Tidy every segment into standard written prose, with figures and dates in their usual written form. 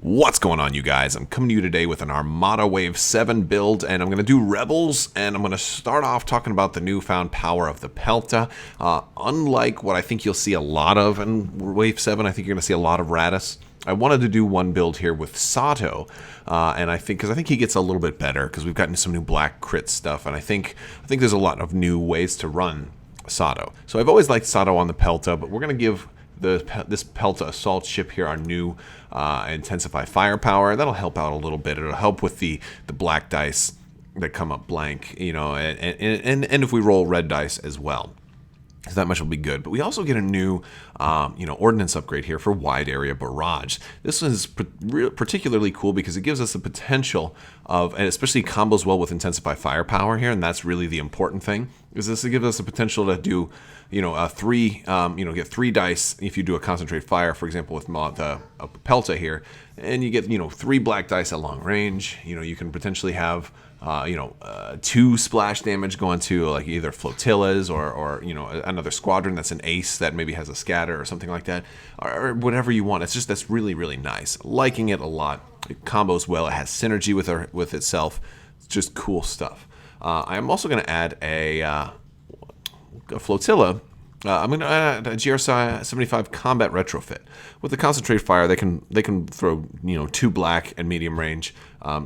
What's going on, you guys? I'm coming to you today with an Armada Wave 7 build, and I'm going to do Rebels, and I'm going to start off talking about the newfound power of the Pelta. Unlike what I think you'll see a lot of in Wave 7, I think you're going to see a lot of Radis. I wanted to do one build here with Sato, and I think he gets a little bit better because we've gotten some new black crit stuff, and I think there's a lot of new ways to run Sato. So I've always liked Sato on the Pelta, but we're going to give this Pelta assault ship here our new intensify firepower. That'll help out a little bit. It'll help with the black dice that come up blank, you know, and if we roll red dice as well. So that much will be good. But we also get a new, ordnance upgrade here for wide area barrage. This one is particularly cool because it gives us the potential of, and especially combos well with intensify firepower here, and that's really the important thing. Is this gives us the potential to do, get 3 dice if you do a concentrate fire, for example, with the Pelta here, and you get 3 black dice at long range. You can potentially have 2 splash damage going to like either flotillas or another squadron that's an ace that maybe has a scatter or something like that, or whatever you want. That's really, really nice. Liking it a lot. It combos well. It has synergy with itself. It's just cool stuff. I'm also going to add a flotilla. I'm going to add a GRSI 75 combat retrofit. With the concentrate fire, they can throw 2 black and medium range.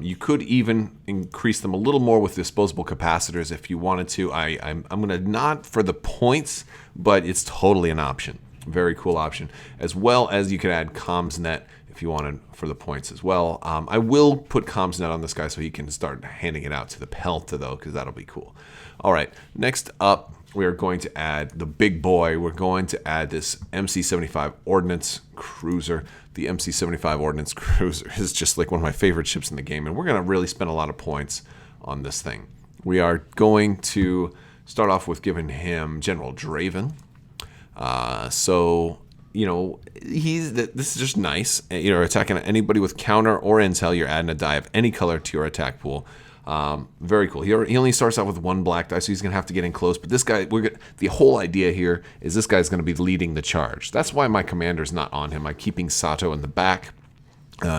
You could even increase them a little more with disposable capacitors if you wanted to. I'm going to not for the points, but it's totally an option. Very cool option. As well as you could add CommsNet if you wanted for the points as well. I will put CommsNet on this guy so he can start handing it out to the Pelta though, because that'll be cool. All right, next up, we are going to add the big boy. We're going to add this MC-75 Ordnance Cruiser. The MC-75 Ordnance Cruiser is just like one of my favorite ships in the game, and we're going to really spend a lot of points on this thing. We are going to start off with giving him General Draven. This is just nice. You're attacking anybody with counter or intel. You're adding a die of any color to your attack pool. Very cool. He only starts out with 1 black die, so he's going to have to get in close. But this guy, the whole idea here is this guy's going to be leading the charge. That's why my commander's not on him. I'm keeping Sato in the back,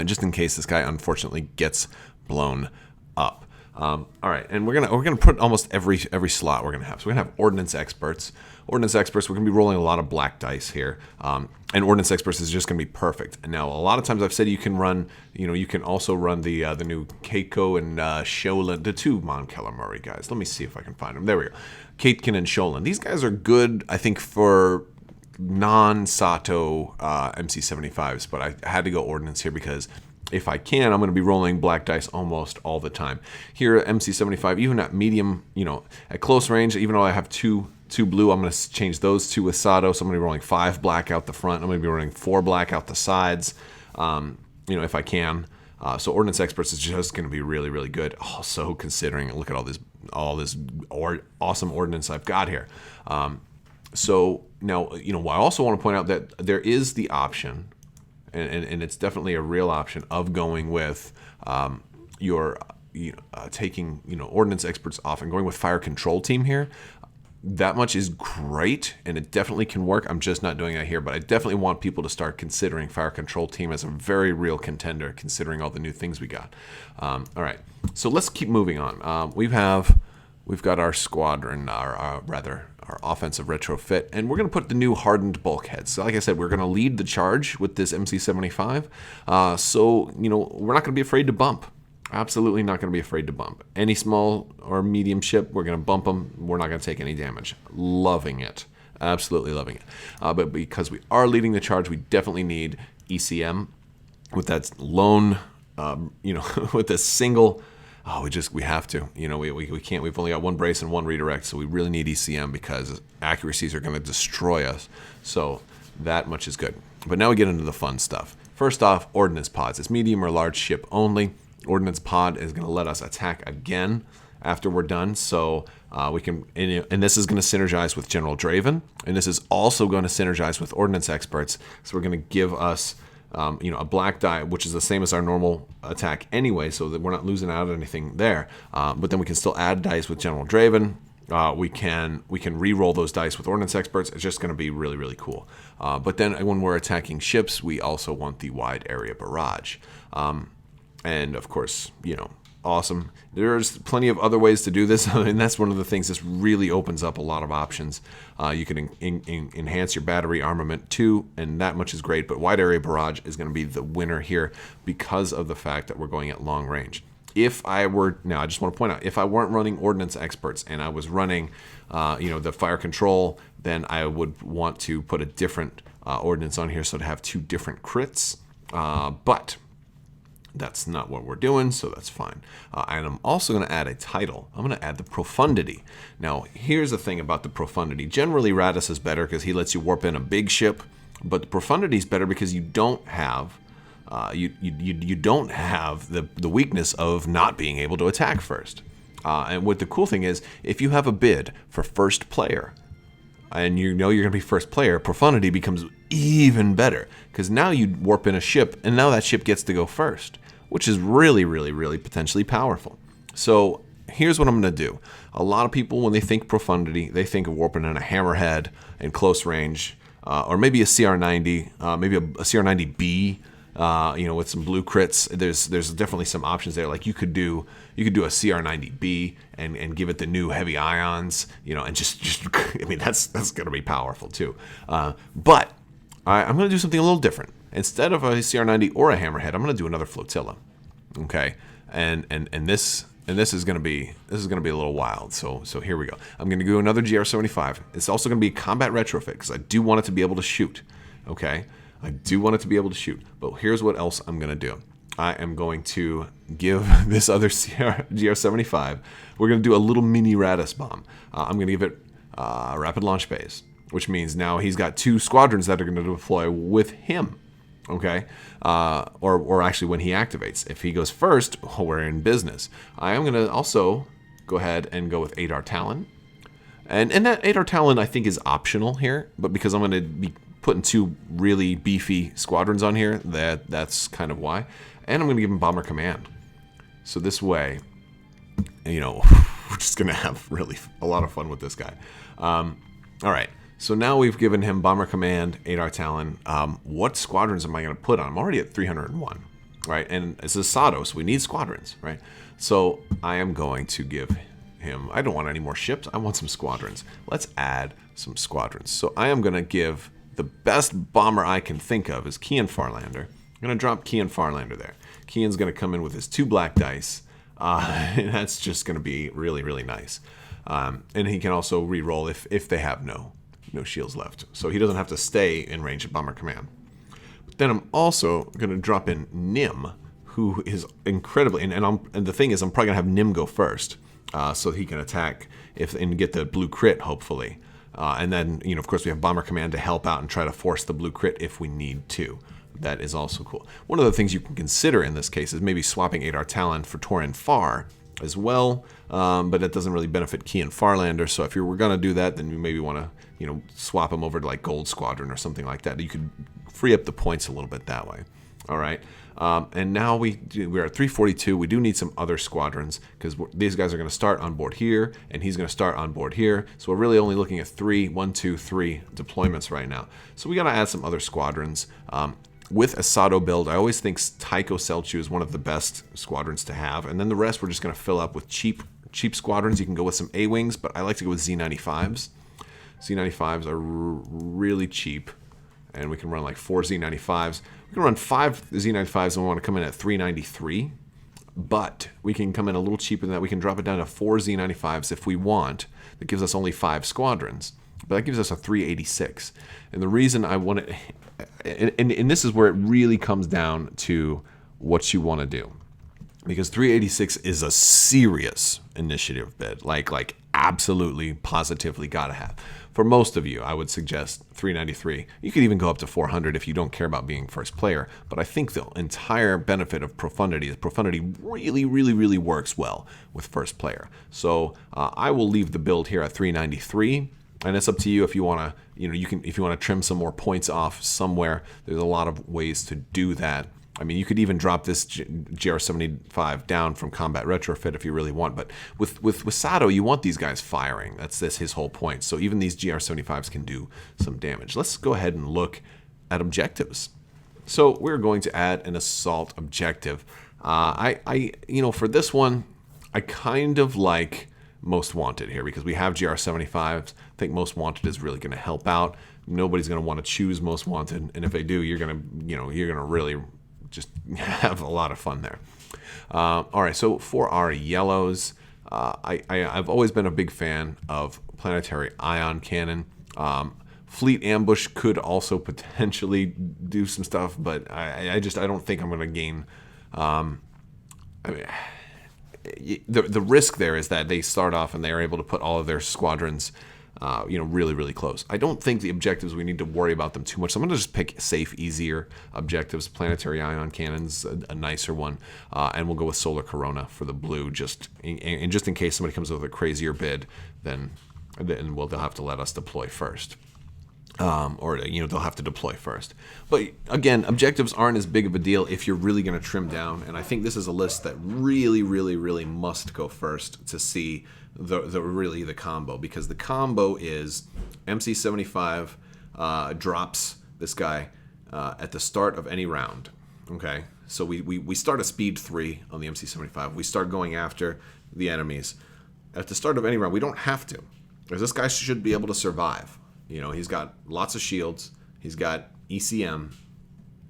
just in case this guy unfortunately gets blown up. All right, and we're gonna put almost every slot we're gonna have. So we're gonna have Ordnance Experts. Ordnance Experts, we're gonna be rolling a lot of black dice here, and Ordnance Experts is just gonna be perfect. And now a lot of times I've said you can run, you can also run the new Keiko and Sholin, the 2 Mon Calamari guys. Let me see if I can find them. There we go, Keitkin and Sholin. These guys are good, I think, for non-Sato MC-75s, but I had to go Ordnance here because if I can, I'm going to be rolling black dice almost all the time. Here at MC-75, even at medium, at close range, even though I have two blue, I'm going to change those 2 with Sato. So I'm going to be rolling 5 black out the front. I'm going to be rolling 4 black out the sides, if I can. So Ordnance Experts is just going to be really, really good. Also considering, look at all this awesome ordnance I've got here. So now, I also want to point out that there is the option, and it's definitely a real option of going with taking Ordnance Experts off and going with Fire Control Team here. That much is great, and it definitely can work. I'm just not doing that here, but I definitely want people to start considering Fire Control Team as a very real contender, considering all the new things we got. All right, so let's keep moving on. We've got our squadron, our offensive retrofit, and we're going to put the new hardened bulkheads. So like I said, we're going to lead the charge with this MC-75. We're not going to be afraid to bump. Absolutely not going to be afraid to bump. Any small or medium ship, we're going to bump them. We're not going to take any damage. Loving it. Absolutely loving it. But because we are leading the charge, we definitely need ECM with that lone, with a single. We have to. We can't. We've only got 1 brace and 1 redirect, so we really need ECM because accuracies are going to destroy us. So that much is good. But now we get into the fun stuff. First off, Ordnance Pods. It's medium or large ship only. Ordnance Pod is going to let us attack again after we're done. So we can, and this is going to synergize with General Draven, and this is also going to synergize with Ordnance Experts. So we're going to give us a black die, which is the same as our normal attack anyway, so that we're not losing out on anything there. But then we can still add dice with General Draven. We can re-roll those dice with Ordnance Experts. It's just going to be really, really cool. But then when we're attacking ships, we also want the wide area barrage. And of course, awesome. There's plenty of other ways to do this, and that's one of the things. This really opens up a lot of options. You can enhance your battery armament too, and that much is great. But wide area barrage is going to be the winner here because of the fact that we're going at long range. If I were, now I just want to point out, if I weren't running Ordnance Experts and I was running, the fire control, then I would want to put a different ordnance on here so to have 2 different crits. But that's not what we're doing, so that's fine. And I'm also going to add a title. I'm going to add the Profundity. Now, here's the thing about the Profundity. Generally, Radis is better because he lets you warp in a big ship, but the Profundity is better because you don't have you don't have the weakness of not being able to attack first. And what the cool thing is, if you have a bid for first player, and you're going to be first player, Profundity becomes even better because now you warp in a ship, and now that ship gets to go first, which is really, really, really potentially powerful. So here's what I'm going to do. A lot of people, when they think Profundity, they think of warping in a Hammerhead in close range, or maybe a CR90, maybe a CR90B. With some blue crits. There's definitely some options there. Like you could do a CR90B and give it the new heavy ions, and just I mean that's gonna be powerful too. But I'm gonna do something a little different. Instead of a CR90 or a Hammerhead, I'm gonna do another flotilla. Okay, and this is gonna be a little wild. So here we go. I'm gonna do another GR75. It's also gonna be a combat retrofit because I do want it to be able to shoot. Okay. I do want it to be able to shoot, but here's what else I'm going to do. I am going to give this other GR75, we're going to do a little mini Radis bomb. I'm going to give it rapid launch phase, which means now he's got 2 squadrons that are going to deploy with him. Okay, or actually when he activates. If he goes first, we're in business. I am going to also go ahead and go with Adar Talon. And that Adar Talon I think is optional here, but because I'm going to be putting 2 really beefy squadrons on here, that's kind of why. And I'm going to give him Bomber Command. So this way, we're just going to have really a lot of fun with this guy. All right, so now we've given him Bomber Command, Adar Talon. What squadrons am I going to put on? I'm already at 301, right? And this is Sato, so we need squadrons, right? So I am going to give him, I don't want any more ships, I want some squadrons. Let's add some squadrons. So I am going to give the best bomber I can think of is Kian Farlander. I'm going to drop Kian Farlander there. Kian's going to come in with his 2 black dice. And that's just going to be really, really nice. And he can also re-roll if they have no shields left. So he doesn't have to stay in range of Bomber Command. But then I'm also going to drop in Nim, who is incredibly... And the thing is, I'm probably going to have Nim go first. So he can attack and get the blue crit, hopefully. And then, of course, we have Bomber Command to help out and try to force the blue crit if we need to. That is also cool. One of the things you can consider in this case is maybe swapping Adar Talon for Torin Far as well, but that doesn't really benefit Kian Farlander. So if you were going to do that, then you maybe want to, swap him over to like Gold Squadron or something like that. You could free up the points a little bit that way. All right. And now we're at 342. We do need some other squadrons because these guys are going to start on board here, and he's going to start on board here. So we're really only looking at 3 deployments right now. So we got to add some other squadrons. With a Sato build, I always think Tycho Selchu is one of the best squadrons to have, and then the rest we're just going to fill up with cheap squadrons. You can go with some A-Wings, but I like to go with Z95s. Z95s are really cheap, and we can run like 4 Z95s. We can run 5 Z95s and we want to come in at 393, but we can come in a little cheaper than that. We can drop it down to 4 Z95s if we want. That gives us only 5 squadrons, but that gives us a 386. And the reason I want it, and this is where it really comes down to what you want to do, because 386 is a serious initiative bid, like absolutely, positively gotta have. For most of you, I would suggest 393. You could even go up to 400 if you don't care about being first player. But I think the entire benefit of Profundity is Profundity really, really, really works well with first player. So I will leave the build here at 393. And it's up to you if you want to, if you want to trim some more points off somewhere. There's a lot of ways to do that. I mean, you could even drop this GR75 down from combat retrofit if you really want. But with Sato, you want these guys firing. That's his whole point. So even these GR75s can do some damage. Let's go ahead and look at objectives. So we're going to add an assault objective. For this one, I kind of like Most Wanted here because we have GR75s. I think Most Wanted is really going to help out. Nobody's going to want to choose Most Wanted, and if they do, you're going to really just have a lot of fun there. All right, so for our yellows, I've always been a big fan of planetary ion cannon. Fleet ambush could also potentially do some stuff, but I don't think I'm going to gain. The risk there is that they start off and they are able to put all of their squadrons, really, really close. I don't think the objectives, we need to worry about them too much. So I'm going to just pick safe, easier objectives. Planetary ion cannons, a nicer one, and we'll go with Solar Corona for the blue, just in case somebody comes up with a crazier bid, then they'll have to let us deploy first. They'll have to deploy first. But again, objectives aren't as big of a deal if you're really going to trim down. And I think this is a list that really, really, really must go first to see the combo, because the combo is MC75 drops this guy at the start of any round. Okay, so we start a speed 3 on the MC75. We start going after the enemies at the start of any round. We don't have to, because this guy should be able to survive. He's got lots of shields. He's got ECM.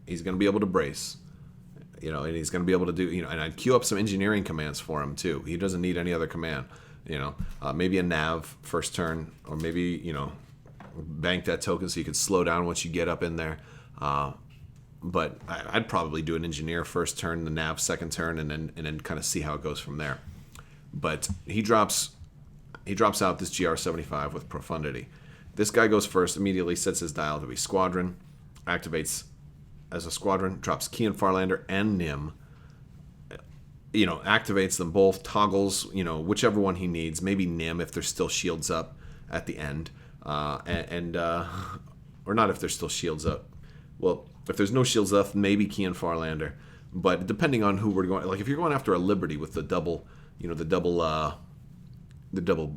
He's going to be able to brace. And he's going to be able to do, and I'd queue up some engineering commands for him too. He doesn't need any other command. Maybe a nav first turn, or maybe, bank that token so you could slow down once you get up in there. But I'd probably do an engineer first turn, the nav second turn, and then kind of see how it goes from there. But he drops out this GR75 with Profundity. This guy goes first, immediately sets his dial to be squadron, activates as a squadron, drops Key and Farlander and Nim, activates them both, toggles, whichever one he needs, maybe Nim if there's still shields up at the end, or not if there's still shields up. Well, if there's no shields left, maybe Key and Farlander, but depending on who we're going, like if you're going after a Liberty with the double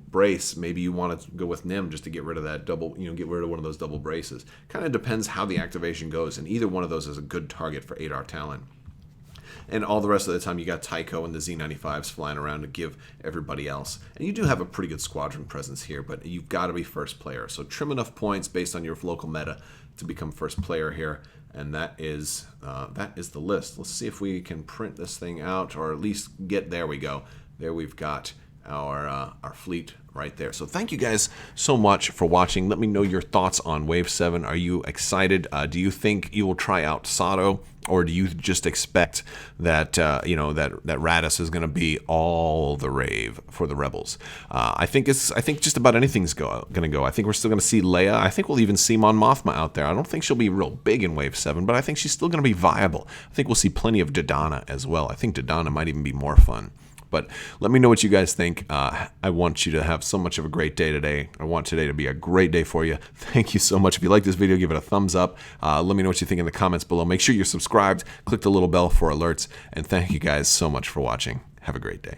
brace, maybe you want to go with Nim just to get rid of that double, get rid of one of those double braces. Kind of depends how the activation goes, and either one of those is a good target for 8R Talon. And all the rest of the time, you got Tycho and the Z95s flying around to give everybody else. And you do have a pretty good squadron presence here, but you've got to be first player. So trim enough points based on your local meta to become first player here, and that is the list. Let's see if we can print this thing out, or at least get, there we go. There we've got our fleet right there. So thank you guys so much for watching. Let me know your thoughts on Wave 7. Are you excited? Do you think you will try out Sato, or do you just expect that that Radis is going to be all the rave for the Rebels? I think just about anything's going to go. I think we're still going to see Leia. I think we'll even see Mon Mothma out there. I don't think she'll be real big in Wave 7, but I think she's still going to be viable. I think we'll see plenty of Dodonna as well. I think Dodonna might even be more fun. But let me know what you guys think. I want you to have so much of a great day today. I want today to be a great day for you. Thank you so much. If you like this video, give it a thumbs up. Let me know what you think in the comments below. Make sure you're subscribed. Click the little bell for alerts. And thank you guys so much for watching. Have a great day.